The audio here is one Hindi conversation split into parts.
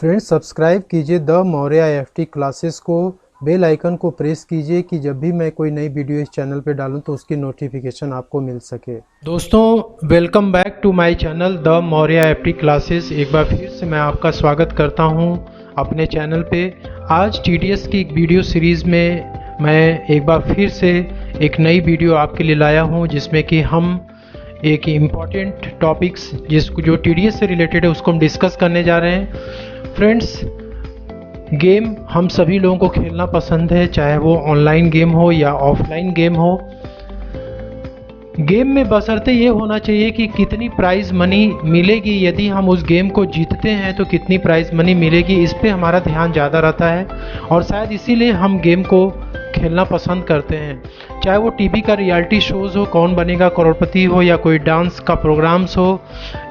फ्रेंड्स, सब्सक्राइब कीजिए द मौर्य IFT क्लासेस को, बेल आइकन को प्रेस कीजिए कि जब भी मैं कोई नई वीडियो इस चैनल पे डालूं तो उसकी नोटिफिकेशन आपको मिल सके। दोस्तों, welcome back to my channel the Maurya IFT classes. एक बार फिर से मैं आपका स्वागत करता हूं अपने चैनल पे। आज TDS की एक वीडियो सीरीज़ में मैं एक बार फिर से एक नई वीडियो आपके लिए लाया हूं, जिसमें कि हम एक इम्पॉर्टेंट टॉपिक्स जिसको जो TDS से रिलेटेड है उसको हम डिस्कस करने जा रहे हैं। फ्रेंड्स, गेम हम सभी लोगों को खेलना पसंद है, चाहे वो ऑनलाइन गेम हो या ऑफलाइन गेम हो। गेम में बशर्ते ये होना चाहिए कि कितनी प्राइज़ मनी मिलेगी, यदि हम उस गेम को जीतते हैं तो कितनी प्राइज़ मनी मिलेगी, इस पे हमारा ध्यान ज़्यादा रहता है और शायद इसीलिए हम गेम को खेलना पसंद करते हैं। चाहे वो टीवी का रियलिटी शोज़ हो, कौन बनेगा करोड़पति हो, या कोई डांस का प्रोग्राम्स हो,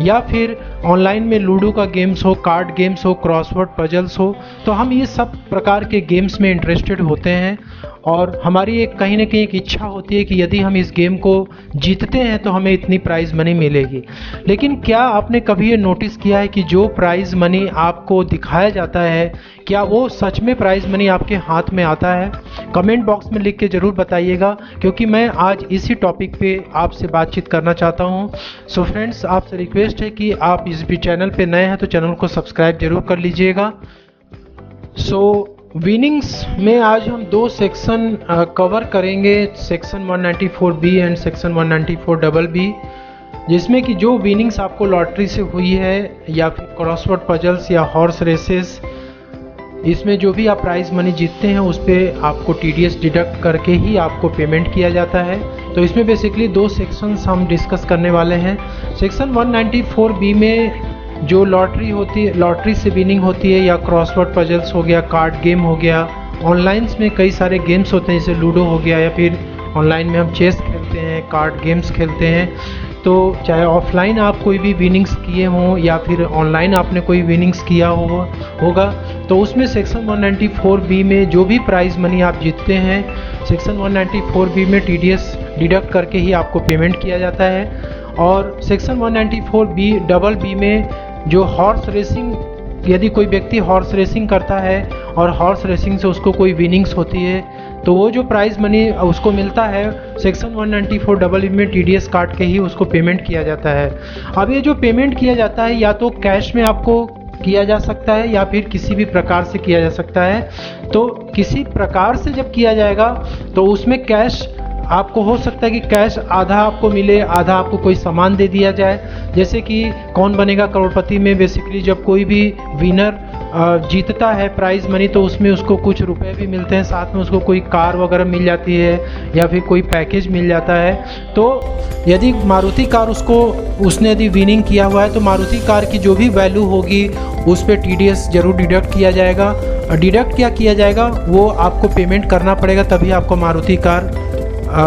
या फिर ऑनलाइन में लूडो का गेम्स हो, कार्ड गेम्स हो, क्रॉसवर्ड पजल्स हो, तो हम ये सब प्रकार के गेम्स में इंटरेस्टेड होते हैं और हमारी एक कहीं ना कहीं एक इच्छा होती है कि यदि हम इस गेम को जीतते हैं तो हमें इतनी प्राइज़ मनी मिलेगी। लेकिन क्या आपने कभी ये नोटिस किया है कि जो प्राइज़ मनी आपको दिखाया जाता है, क्या वो सच में प्राइज़ मनी आपके हाथ में आता है? कमेंट बॉक्स में लिख के ज़रूर बताइएगा, क्योंकि मैं आज इसी टॉपिक पे आपसे बातचीत करना चाहता हूँ। सो फ्रेंड्स, आपसे रिक्वेस्ट है कि आप इस भी चैनल पे नए हैं तो चैनल को सब्सक्राइब जरूर कर लीजिएगा। सो विनिंग्स में आज हम दो सेक्शन कवर करेंगे, section 194B and section 194BB, जिसमें कि जो विनिंग्स आपको लॉटरी से हुई है या फिर क्रॉसवर्ड पजल्स या हॉर्स रेसेस, इसमें जो भी आप प्राइज़ मनी जीतते हैं उस पर आपको TDS डिडक्ट करके ही आपको पेमेंट किया जाता है। तो इसमें बेसिकली दो सेक्शंस हम डिस्कस करने वाले हैं। सेक्शन 194B में जो लॉटरी होती है, लॉटरी से विनिंग होती है, या क्रॉसवर्ड पजल्स हो गया, कार्ड गेम हो गया, ऑनलाइंस में कई सारे गेम्स होते हैं जैसे लूडो हो गया, या फिर ऑनलाइन में हम चेस खेलते हैं, कार्ड गेम्स खेलते हैं। तो चाहे ऑफलाइन आप कोई भी विनिंग्स किए हों या फिर ऑनलाइन आपने कोई विनिंग्स किया होगा, तो उसमें सेक्शन 194B में जो भी प्राइज़ मनी आप जीतते हैं, सेक्शन 194B में TDS डिडक्ट करके ही आपको पेमेंट किया जाता है। और सेक्शन 194BB में जो हॉर्स रेसिंग, यदि कोई व्यक्ति हॉर्स रेसिंग करता है और हॉर्स रेसिंग से उसको कोई विनिंग्स होती है, तो वो जो प्राइज़ मनी उसको मिलता है सेक्शन 194BB में TDS काट के ही उसको पेमेंट किया जाता है। अब ये जो पेमेंट किया जाता है, या तो कैश में आपको किया जा सकता है या फिर किसी भी प्रकार से किया जा सकता है। तो किसी प्रकार से जब किया जाएगा तो उसमें कैश आपको हो सकता है कि कैश आधा आपको मिले, आधा आपको कोई सामान दे दिया जाए। जैसे कि कौन बनेगा करोड़पति में बेसिकली जब कोई भी विनर जीतता है प्राइज़ मनी, तो उसमें उसको कुछ रुपए भी मिलते हैं, साथ में उसको कोई कार वगैरह मिल जाती है या फिर कोई पैकेज मिल जाता है। तो यदि मारुति कार उसने यदि विनिंग किया हुआ है तो मारुति कार की जो भी वैल्यू होगी उस पर TDS जरूर डिडक्ट किया जाएगा। डिडक्ट क्या किया जाएगा, वो आपको पेमेंट करना पड़ेगा, तभी आपको मारुति कार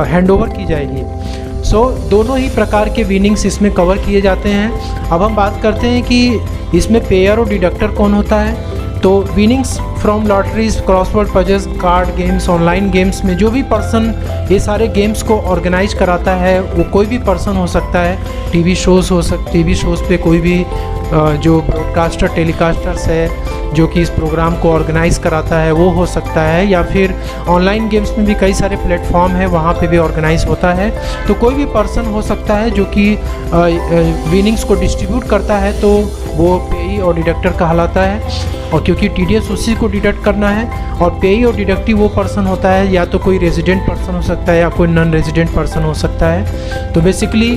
हैंड ओवर की जाएगी। सो दोनों ही प्रकार के विनिंग्स इसमें कवर किए जाते हैं। अब हम बात करते हैं कि इसमें पेयर और डिडक्टर कौन होता है। तो winnings from lotteries, crossword puzzles, card games, online games में जो भी पर्सन ये सारे गेम्स को ऑर्गेनाइज कराता है, वो कोई भी पर्सन हो सकता है। टीवी शोज़ पे कोई भी जो ब्रॉडकास्टर, टेलीकास्टर्स है जो कि इस प्रोग्राम को ऑर्गेनाइज़ कराता है, वो हो सकता है। या फिर ऑनलाइन गेम्स में भी कई सारे प्लेटफॉर्म है, वहाँ पे भी ऑर्गेनाइज होता है। तो कोई भी पर्सन हो सकता है जो कि विनिंग्स को डिस्ट्रीब्यूट करता है, तो वो पेई और डिडक्टर कहलाता है। और क्योंकि TDS उसी को डिडक्ट करना है, और पेई और डिडक्टिव वो पर्सन होता है, या तो कोई रेजिडेंट पर्सन हो सकता है या कोई नॉन रेजिडेंट पर्सन हो सकता है। तो बेसिकली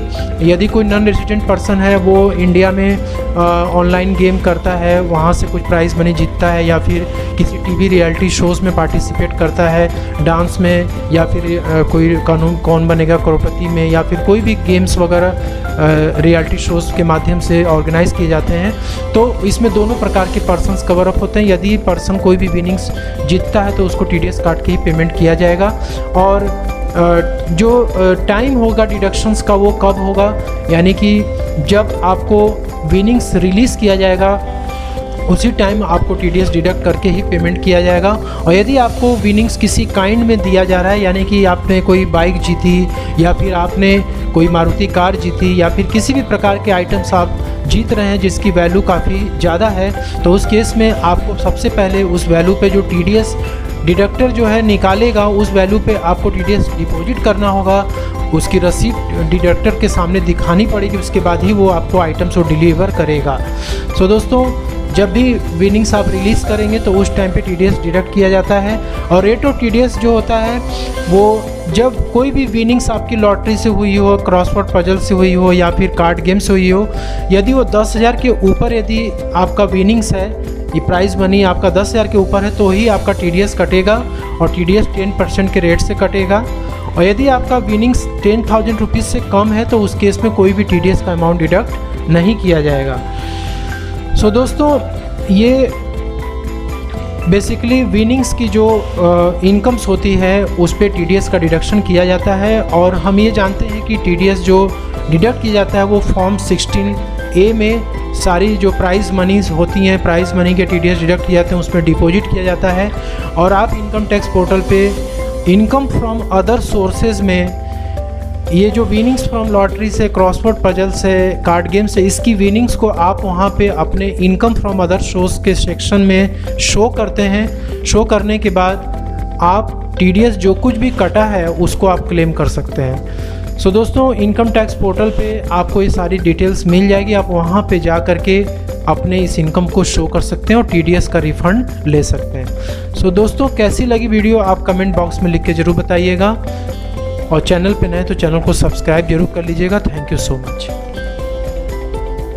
यदि कोई नॉन रेजिडेंट पर्सन है, वो इंडिया में ऑनलाइन गेम करता है, वहाँ से कुछ प्राइज़ मनी जीतता है, या फिर किसी टीवी रियलिटी शोज़ में पार्टिसिपेट करता है, डांस में, या फिर कोई कौन बनेगा करोड़पति में, या फिर कोई भी गेम्स वगैरह रियलिटी शोज़ के माध्यम से ऑर्गेनाइज़ किए जाते हैं, तो इसमें दोनों प्रकार के पर्सन्स कवर अप होते हैं। यदि पर्सन कोई भी विनिंग्स जीतता है तो उसको TDS काट के ही पेमेंट किया जाएगा। और जो टाइम होगा डिडक्शंस का, वो कब होगा, यानी कि जब आपको विनिंग्स रिलीज़ किया जाएगा उसी टाइम आपको TDS डिडक्ट करके ही पेमेंट किया जाएगा। और यदि आपको विनिंग्स किसी काइंड में दिया जा रहा है, यानी कि आपने कोई बाइक जीती, या फिर आपने कोई मारुति कार जीती, या फिर किसी भी प्रकार के आइटम्स आप जीत रहे हैं जिसकी वैल्यू काफ़ी ज़्यादा है, तो उस केस में आपको सबसे पहले उस वैल्यू पे जो TDS डिडक्टर जो है निकालेगा, उस वैल्यू पे आपको TDS डिपॉजिट करना होगा। उसकी रसीद डिडक्टर के सामने दिखानी पड़ेगी, उसके बाद ही वो आपको आइटम्स को डिलीवर करेगा। सो दोस्तों, जब भी विनिंग्स आप रिलीज़ करेंगे तो उस टाइम पे TDS डिडक्ट किया जाता है। और रेट ऑफ TDS जो होता है वो जब कोई भी विनिंग्स आपकी लॉटरी से हुई हो, क्रॉसवर्ड पजल से हुई हो या फिर कार्ड गेम से हुई हो, यदि वो 10,000 के ऊपर यदि आपका विनिंग्स है, ये प्राइज़ मनी आपका 10,000 के ऊपर है, तो ही आपका TDS कटेगा और TDS 10% के रेट से कटेगा। और यदि आपका विनिंग्स 10,000 रुपीज़ से कम है तो उस केस में कोई भी TDS का अमाउंट डिडक्ट नहीं किया जाएगा। सो दोस्तों, ये बेसिकली विनिंग्स की जो इनकम्स होती है उस पे TDS का डिडक्शन किया जाता है। और हम ये जानते हैं कि TDS जो डिडक्ट किया जाता है वो फॉर्म 16A में सारी जो प्राइज़ मनीज़ होती हैं, प्राइज़ मनी के TDS डिडक्ट किए जाते हैं, उसमें डिपॉजिट किया जाता है। और आप इनकम टैक्स पोर्टल पे इनकम फ्रॉम अदर सोर्सेज में ये जो विनिंग्स फ्रॉम लॉटरी से, क्रॉसवर्ड पजल से, कार्ड गेम से, इसकी विनिंग्स को आप वहाँ पे अपने इनकम फ्रॉम अदर सोर्स के सेक्शन में शो करते हैं। शो करने के बाद आप TDS जो कुछ भी कटा है उसको आप क्लेम कर सकते हैं। सो दोस्तों, इनकम टैक्स पोर्टल पे आपको ये सारी डिटेल्स मिल जाएगी। आप वहाँ पे जा कर के अपने इस इनकम को शो कर सकते हैं और TDS का रिफ़ंड ले सकते हैं। सो दोस्तों, कैसी लगी वीडियो आप कमेंट बॉक्स में लिख के ज़रूर बताइएगा। और चैनल पे नए तो चैनल को सब्सक्राइब जरूर कर लीजिएगा। Thank you so much.